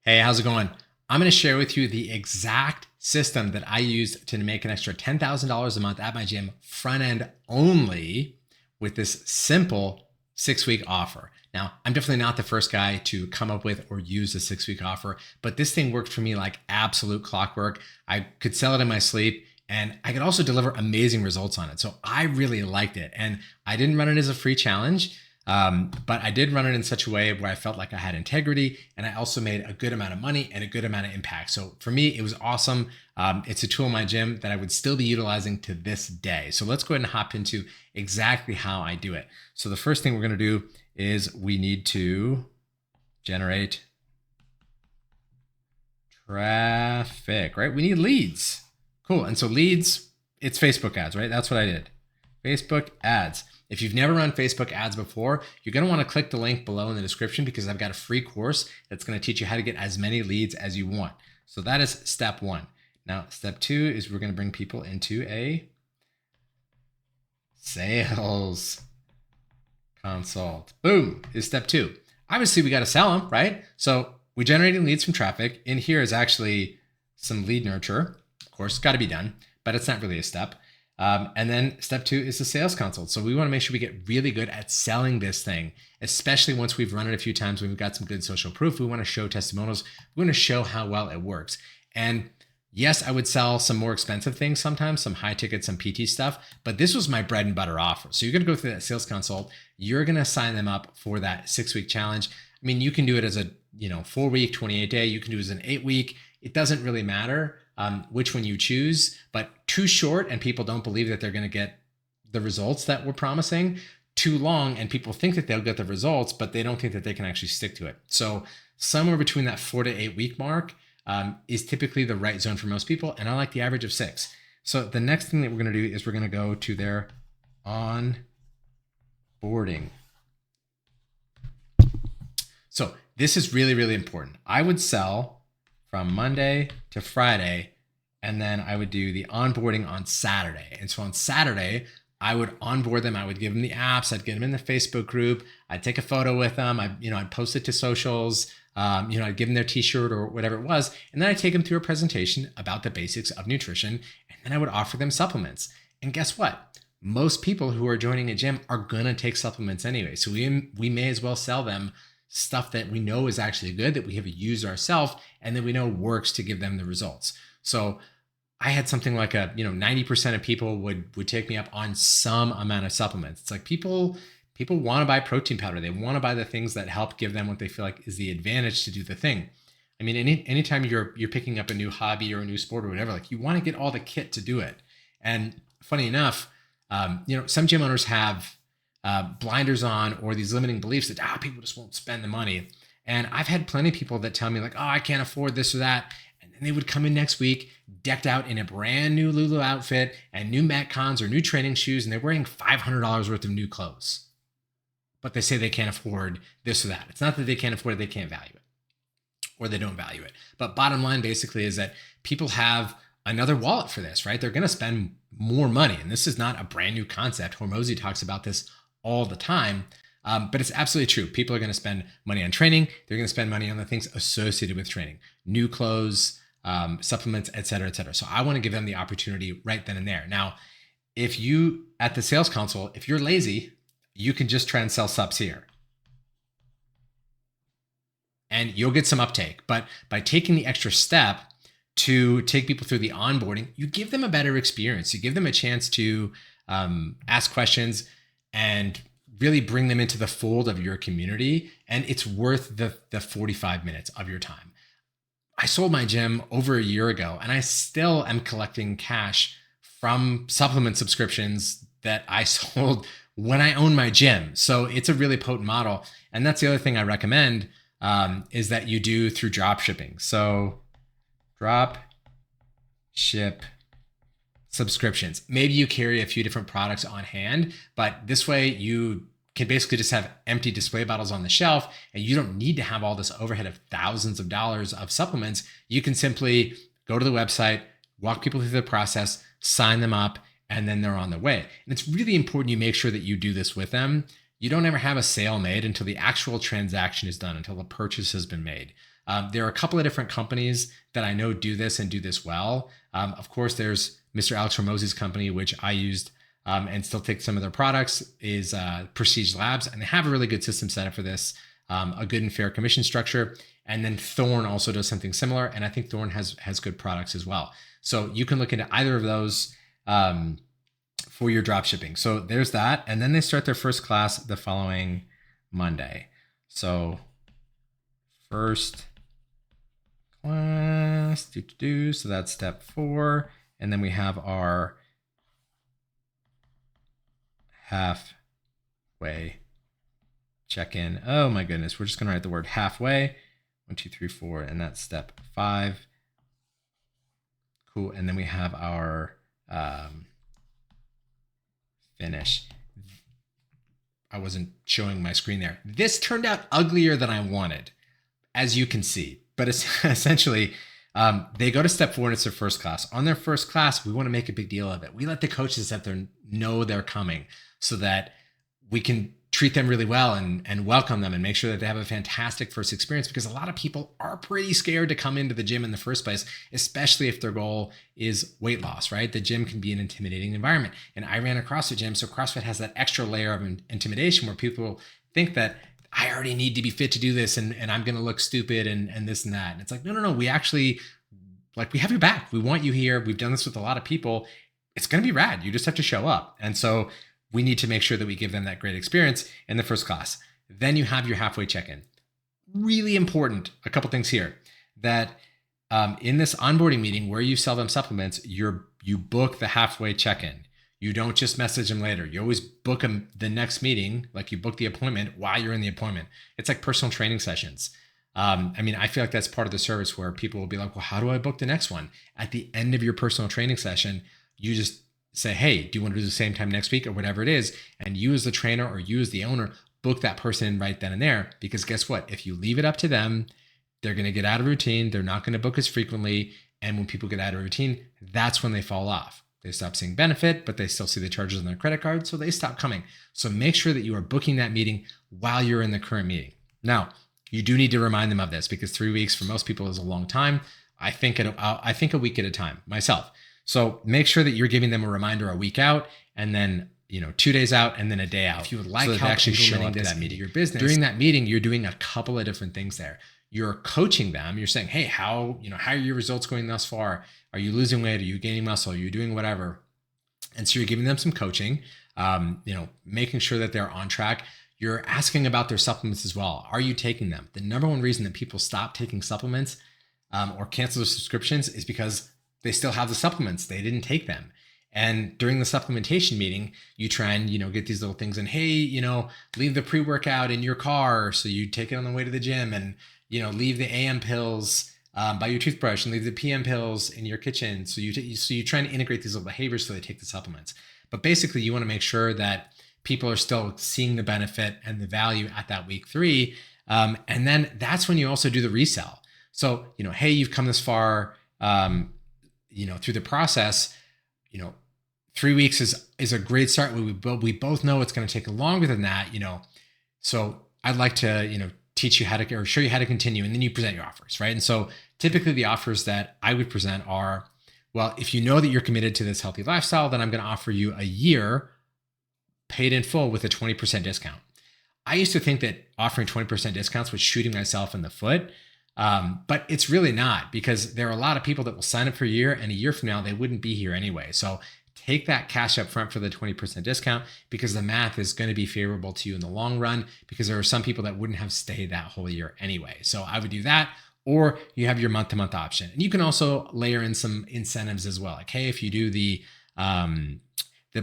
Hey, how's it going? I'm going to share with you the exact system that I used to make an extra $10,000 a month at my gym, front end only, with this simple 6-week offer. Now, I'm definitely not the first guy to come up with or use a 6-week offer, but this thing worked for me like absolute clockwork. I could sell it in my sleep, and I could also deliver amazing results on it. So I really liked it. And I didn't run it as a free challenge. But I did run it in such a way where I felt like I had integrity, and I also made a good amount of money and a good amount of impact. So for me, it was awesome. It's a tool in my gym that I would still be utilizing to this day. So let's go ahead and hop into exactly how I do it. So the first thing we're going to do is we need to generate traffic, right? We need leads. Cool. And so leads, it's Facebook ads, right? That's what I did. Facebook ads. If you've never run Facebook ads before, you're going to want to click the link below in the description because I've got a free course that's going to teach you how to get as many leads as you want. So that is step one. Now, step two is we're going to bring people into a sales consult. Boom, is step two. Obviously, we got to sell them, right? So we generated leads from traffic. In here is actually some lead nurture. Of course, got to be done, but it's not really a step. And then step two is the sales consult. So we want to make sure we get really good at selling this thing, especially once we've run it a few times, when we've got some good social proof. We want to show testimonials. We want to show how well it works. And yes, I would sell some more expensive things sometimes, some high ticket, some PT stuff, but this was my bread and butter offer. So you're going to go through that sales consult. You're going to sign them up for that 6-week challenge. I mean, you can do it as a 4-week, 28-day. You can do it as an 8-week. It doesn't really matter which one you choose, but too short and people don't believe that they're going to get the results that we're promising. Too long and people think that they'll get the results, but they don't think that they can actually stick to it. So somewhere between that 4 to 8 week mark is typically the right zone for most people. And I like the average of 6. So the next thing that we're going to do is we're going to go to their onboarding. So this is really, really important. I would sell from Monday to Friday, and then I would do the onboarding on Saturday. And so on Saturday, I would onboard them. I would give them the apps. I'd get them in the Facebook group. I'd take a photo with them. I'd post it to socials. I'd give them their t-shirt or whatever it was. And then I'd take them through a presentation about the basics of nutrition. And then I would offer them supplements. And guess what? Most people who are joining a gym are going to take supplements anyway. So we may as well sell them stuff that we know is actually good, that we have used ourselves, and that we know works to give them the results. So I had something like 90% of people would take me up on some amount of supplements. It's like people want to buy protein powder. They want to buy the things that help give them what they feel like is the advantage to do the thing. I mean, anytime you're picking up a new hobby or a new sport or whatever, like you want to get all the kit to do it. And funny enough, some gym owners have blinders on or these limiting beliefs that people just won't spend the money. And I've had plenty of people that tell me like, I can't afford this or that. And then they would come in next week decked out in a brand new Lulu outfit and new Metcons or new training shoes. And they're wearing $500 worth of new clothes, but they say they can't afford this or that. It's not that they can't afford it, they can't value it or they don't value it. But bottom line basically is that people have another wallet for this, right? They're going to spend more money. And this is not a brand new concept. Hormozy talks about this all the time. But it's absolutely true. People are going to spend money on training. They're going to spend money on the things associated with training, new clothes, supplements, et cetera, et cetera. So I want to give them the opportunity right then and there. Now, if you, at the sales console, if you're lazy, you can just try and sell subs here. And you'll get some uptake. But by taking the extra step to take people through the onboarding, you give them a better experience. You give them a chance to ask questions and really bring them into the fold of your community. And it's worth the 45 minutes of your time. I sold my gym over a year ago, and I still am collecting cash from supplement subscriptions that I sold when I owned my gym. So it's a really potent model. And that's the other thing I recommend is that you do through drop shipping. So drop ship subscriptions. Maybe you carry a few different products on hand, but this way you can basically just have empty display bottles on the shelf, and you don't need to have all this overhead of thousands of dollars of supplements. You can simply go to the website, walk people through the process, sign them up, and then they're on their way. And it's really important you make sure that you do this with them. You don't ever have a sale made until the actual transaction is done, until the purchase has been made. There are a couple of different companies that I know do this and do this well. Of course, there's Mr. Alex Hormozzi's company, which I used and still take some of their products, is Prestige Labs, and they have a really good system set up for this, a good and fair commission structure. And then Thorne also does something similar, and I think Thorne has good products as well. So you can look into either of those for your drop shipping. So there's that, and then they start their first class the following Monday. So first class, so that's step 4, and then we have our halfway check-in. Oh my goodness, we're just gonna write the word halfway. 1, 2, 3, 4, and that's step 5. Cool, and then we have our finish. I wasn't showing my screen there. This turned out uglier than I wanted, as you can see. But it's essentially, they go to step 4 and it's their first class. On their first class, we want to make a big deal of it. We let the coaches out there know they're coming so that we can treat them really well and welcome them and make sure that they have a fantastic first experience, because a lot of people are pretty scared to come into the gym in the first place, especially if their goal is weight loss, right? The gym can be an intimidating environment. And I ran a CrossFit gym, so CrossFit has that extra layer of intimidation where people think that I already need to be fit to do this and I'm going to look stupid and this and that. And it's like, no, we actually, like, we have your back. We want you here. We've done this with a lot of people. It's going to be rad. You just have to show up. And so we need to make sure that we give them that great experience in the first class. Then you have your halfway check-in. Really important, a couple things here, that in this onboarding meeting where you sell them supplements, you book the halfway check-in. You don't just message them later. You always book them the next meeting, like you book the appointment while you're in the appointment. It's like personal training sessions. I feel like that's part of the service where people will be like, well, how do I book the next one? At the end of your personal training session, you just say, hey, do you want to do the same time next week or whatever it is? And you as the trainer or you as the owner, book that person in right then and there. Because guess what? If you leave it up to them, they're going to get out of routine. They're not going to book as frequently. And when people get out of routine, that's when they fall off. They stop seeing benefit, but they still see the charges on their credit card, so they stop coming. So make sure that you are booking that meeting while you're in the current meeting. Now, you do need to remind them of this, because 3 weeks for most people is a long time. I think a week at a time myself. So make sure that you're giving them a reminder a week out, and then 2 days out, and then a day out. If you would like help actually showing up to that meeting, your business during that meeting, you're doing a couple of different things there. You're coaching them. You're saying, hey, how are your results going thus far? Are you losing weight? Are you gaining muscle? Are you doing whatever? And so you're giving them some coaching, making sure that they're on track. You're asking about their supplements as well. Are you taking them? The number one reason that people stop taking supplements or cancel their subscriptions is because they still have the supplements. They didn't take them. And during the supplementation meeting, you try and, get these little things and, hey, leave the pre-workout in your car. So you take it on the way to the gym, and, leave the AM pills by your toothbrush and leave the PM pills in your kitchen. So you try and integrate these little behaviors so they take the supplements. But basically, you want to make sure that people are still seeing the benefit and the value at that week 3. And then that's when you also do the resell. So, hey, you've come this far, through the process, 3 weeks is a great start. We both know it's going to take longer than that, so I'd like to, teach you how to, or show you how to continue. And then you present your offers, right? And so typically the offers that I would present are, well, if you know that you're committed to this healthy lifestyle, then I'm going to offer you a year paid in full with a 20% discount. I used to think that offering 20% discounts was shooting myself in the foot. But it's really not, because there are a lot of people that will sign up for a year, and a year from now, they wouldn't be here anyway. So take that cash up front for the 20% discount, because the math is going to be favorable to you in the long run, because there are some people that wouldn't have stayed that whole year anyway. So I would do that, or you have your month-to-month option. And you can also layer in some incentives as well. Like, hey, if you do the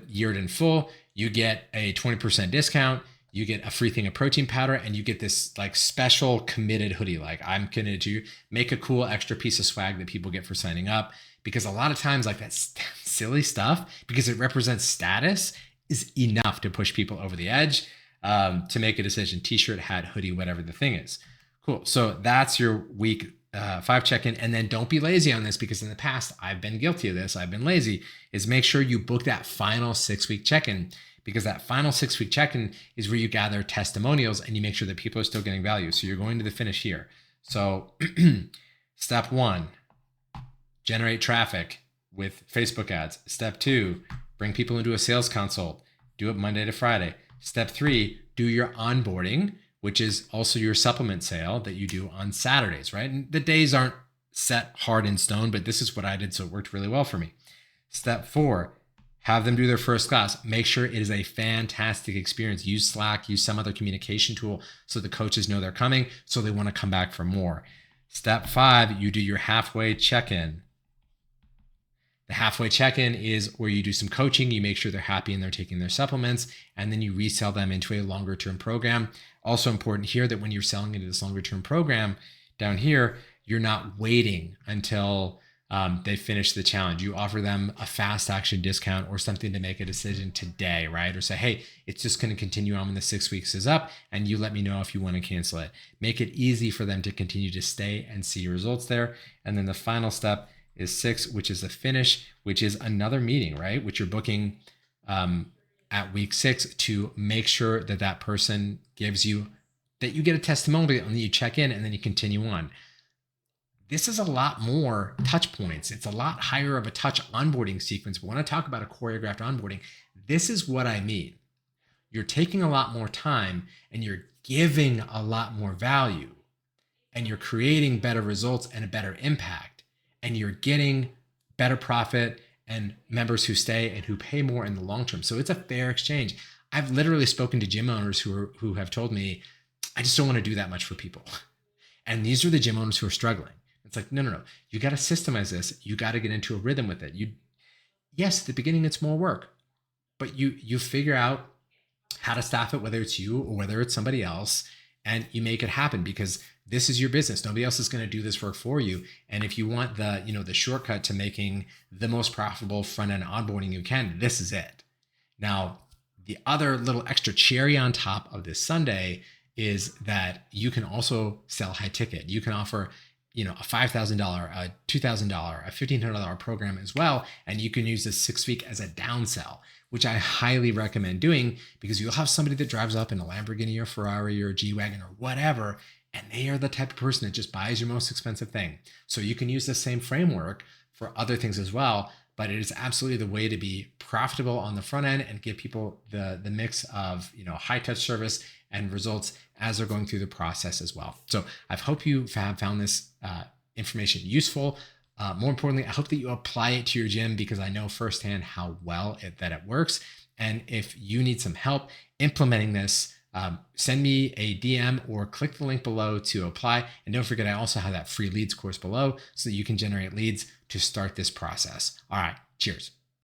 year in full, you get a 20% discount. You get a free thing of protein powder, and you get this like special committed hoodie. Like, I'm committed to make a cool extra piece of swag that people get for signing up, because a lot of times like that silly stuff, because it represents status, is enough to push people over the edge to make a decision. T-shirt, hat, hoodie, whatever the thing is. Cool. So that's your week 5 check-in. And then don't be lazy on this, because in the past I've been guilty of this. I've been lazy. Is make sure you book that final 6-week check-in, because that final 6-week check-in is where you gather testimonials and you make sure that people are still getting value. So you're going to the finish here. So step 1, generate traffic with Facebook ads. Step 2, bring people into a sales consult. Do it Monday to Friday. Step 3, do your onboarding, which is also your supplement sale that you do on Saturdays, right? And the days aren't set hard in stone, but this is what I did, so it worked really well for me. Step 4, have them do their first class. Make sure it is a fantastic experience. Use Slack, use some other communication tool so the coaches know they're coming, so they want to come back for more. Step 5, you do your halfway check-in. The halfway check-in is where you do some coaching, you make sure they're happy and they're taking their supplements, and then you resell them into a longer term program. Also important here that when you're selling into this longer term program down here, you're not waiting until they finish the challenge. You offer them a fast action discount or something to make a decision today, right? Or say, hey, it's just going to continue on when the 6 weeks is up and you let me know if you want to cancel it. Make it easy for them to continue to stay and see your results there. And then the final step is 6, which is the finish, which is another meeting, right? Which you're booking at week 6 to make sure that that person gives you, that you get a testimonial and then you check in and then you continue on. This is a lot more touch points. It's a lot higher of a touch onboarding sequence. But when I talk about a choreographed onboarding, this is what I mean. You're taking a lot more time and you're giving a lot more value and you're creating better results and a better impact. And you're getting better profit and members who stay and who pay more in the long term. So it's a fair exchange. I've literally spoken to gym owners who have told me, I just don't want to do that much for people. And these are the gym owners who are struggling. It's like, no. You got to systemize this. You got to get into a rhythm with it. Yes, at the beginning, it's more work, but you figure out how to staff it, whether it's you or whether it's somebody else, and you make it happen because this is your business. Nobody else is going to do this work for you. And if you want the shortcut to making the most profitable front-end onboarding you can, this is it. Now, the other little extra cherry on top of this Sunday is that you can also sell high ticket. You can offer a $5,000, a $2,000, a $1,500 program as well. And you can use this 6 week as a downsell, which I highly recommend doing because you'll have somebody that drives up in a Lamborghini or Ferrari or a G-Wagon or whatever, and they are the type of person that just buys your most expensive thing. So you can use the same framework for other things as well, but it is absolutely the way to be profitable on the front end and give people the mix of high touch service and results as they're going through the process as well. So I hope you have found this information useful. More importantly, I hope that you apply it to your gym because I know firsthand how well that it works. And if you need some help implementing this, send me a DM or click the link below to apply. And don't forget, I also have that free leads course below so that you can generate leads to start this process. All right, cheers.